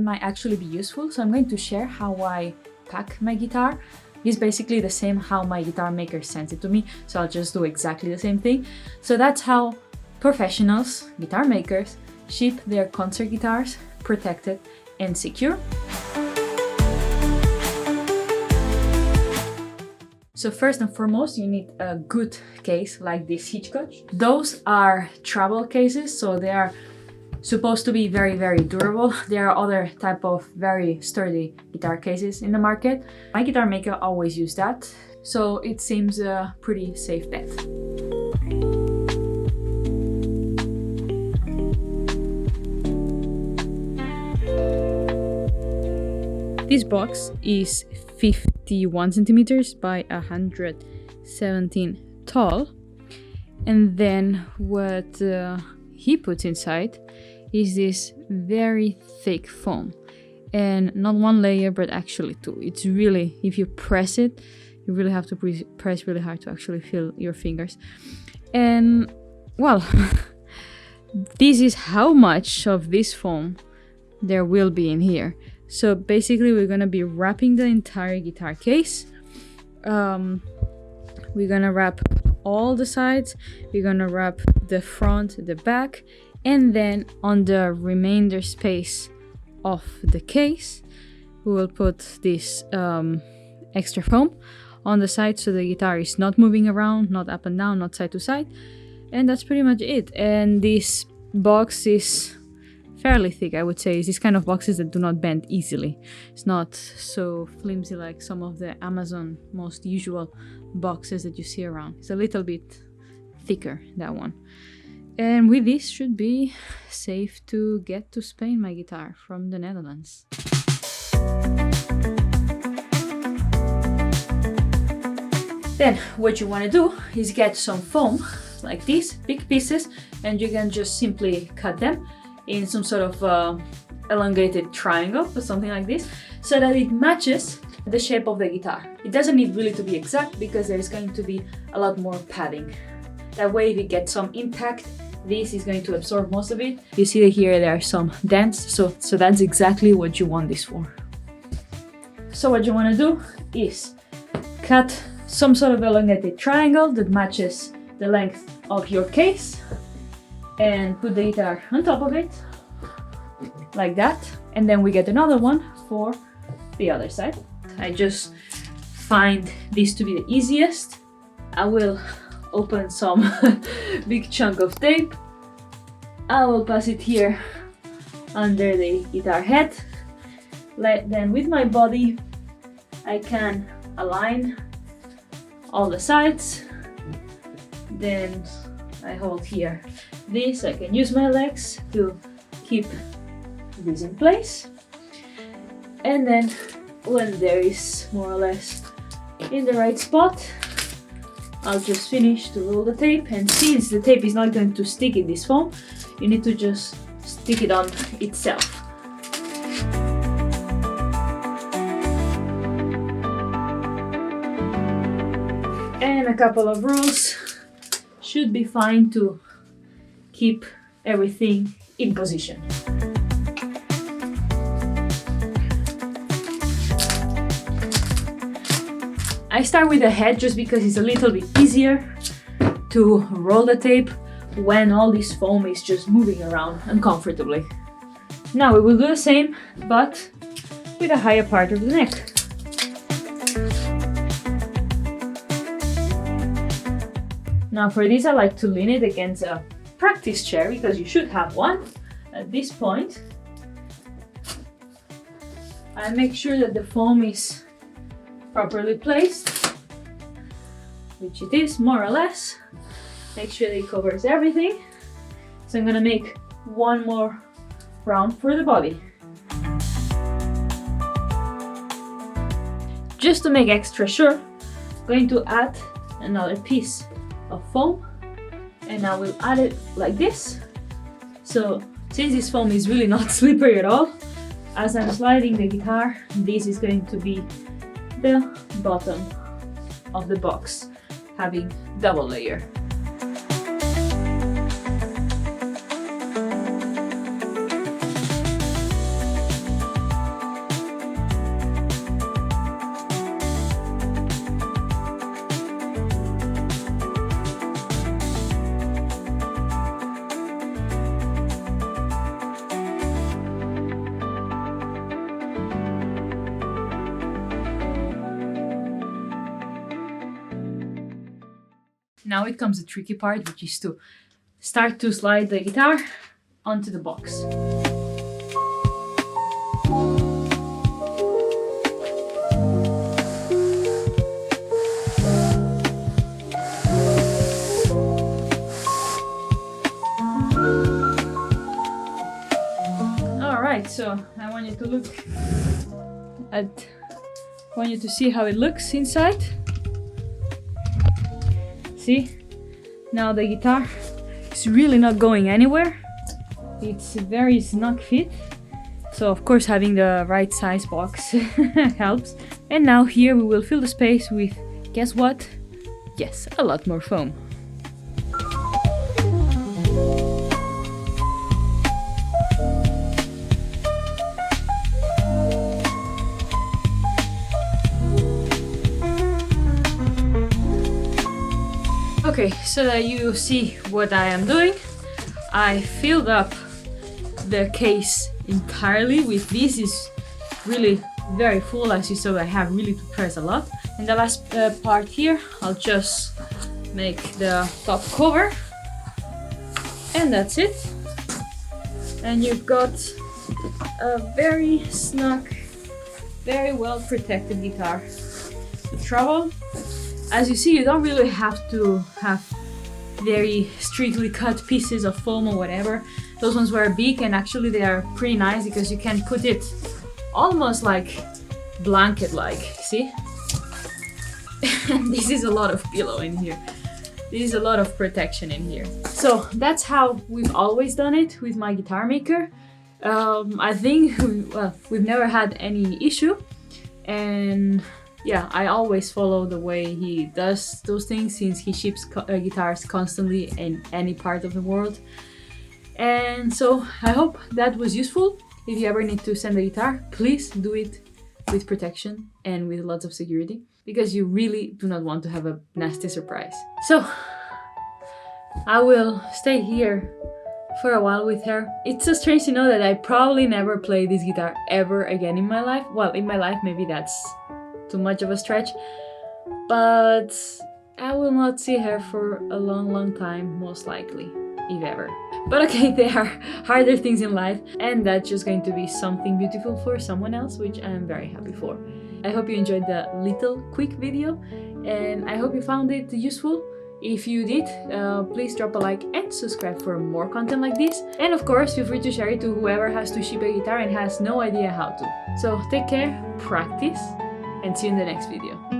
might actually be useful. So I'm going to share how I pack my guitar. It's basically the same how my guitar maker sends it to me, so I'll just do exactly the same thing. So that's how professionals, guitar makers, ship their concert guitars protected and secure. So first and foremost, you need a good case like this Hitchcock. Those are travel cases, so they are supposed to be very, very durable. There are other type of very sturdy guitar cases in the market. My guitar maker always used that, so it seems a pretty safe bet. This box is 51 centimeters by 117 tall, and then what he puts inside is this very thick foam, and not one layer but actually two. It's really, if you press it, you really have to press really hard to actually feel your fingers. And well, this is how much of this foam there will be in here. So basically we're gonna be wrapping the entire guitar case. We're gonna wrap all the sides, we're gonna wrap the front, the back, and then on the remainder space of the case, we will put this extra foam on the side so the guitar is not moving around, not up and down, not side to side. And that's pretty much it. And this box is fairly thick, I would say. It's this kind of boxes that do not bend easily. It's not so flimsy like some of the Amazon most usual boxes that you see around. It's a little bit thicker, that one. And with this should be safe to get to Spain my guitar from the Netherlands. Then what you want to do is get some foam like this, big pieces, and you can just simply cut them in some sort of elongated triangle or something like this, so that it matches the shape of the guitar. It doesn't need really to be exact because there's going to be a lot more padding. That way, if you get some impact, this is going to absorb most of it. You see that here there are some dents, so that's exactly what you want this for. So what you want to do is cut some sort of elongated triangle that matches the length of your case, and put the guitar on top of it, like that. And then we get another one for the other side. I just find this to be the easiest. I will open some big chunk of tape. I will pass it here under the guitar head. Then with my body, I can align all the sides. Then I hold here this. I can use my legs to keep this in place. And then when there is more or less in the right spot, I'll just finish to roll the tape. And since the tape is not going to stick in this foam, you need to just stick it on itself. And a couple of rules should be fine to keep everything in position. I start with the head just because it's a little bit easier to roll the tape when all this foam is just moving around uncomfortably. Now we will do the same, but with a higher part of the neck. Now for this, I like to lean it against a practice chair, because you should have one at this point. I make sure that the foam is properly placed, which it is more or less. Make sure that it covers everything. So I'm gonna make one more round for the body. Just to make extra sure, I'm going to add another piece of foam, and I will add it like this. So since this foam is really not slippery at all, as I'm sliding the guitar, this is going to be the bottom of the box, having double layer. Now it comes the tricky part, which is to start to slide the guitar onto the box. Alright, so I want you to look at, I want you to see how it looks inside. See? Now the guitar is really not going anywhere. It's a very snug fit. So of course having the right size box helps. And now here we will fill the space with, guess what? Yes, a lot more foam. Okay, so that you see what I am doing, I filled up the case entirely with this. Is really very full, as you saw. I have really to press a lot. And the last part here, I'll just make the top cover, and that's it. And you've got a very snug, very well protected guitar to travel. As you see, you don't really have to have very strictly cut pieces of foam or whatever. Those ones were big, and actually they are pretty nice because you can put it almost like blanket-like, see? This is a lot of pillow in here. This is a lot of protection in here. So that's how we've always done it with my guitar maker. I think we've never had any issue, and yeah, I always follow the way he does those things since he ships guitars constantly in any part of the world. And so I hope that was useful. If you ever need to send a guitar, please do it with protection and with lots of security, because you really do not want to have a nasty surprise. So I will stay here for a while with her. It's so strange to know that I probably never play this guitar ever again in my life. Well, in my life, maybe that's too much of a stretch, but I will not see her for a long time, most likely, if ever. But okay, there are harder things in life, and that's just going to be something beautiful for someone else, which I am very happy for. I hope you enjoyed the little quick video, and I hope you found it useful. If you did, please drop a like and subscribe for more content like this. And of course, feel free to share it to whoever has to ship a guitar and has no idea how to. So take care, practice, and see you in the next video.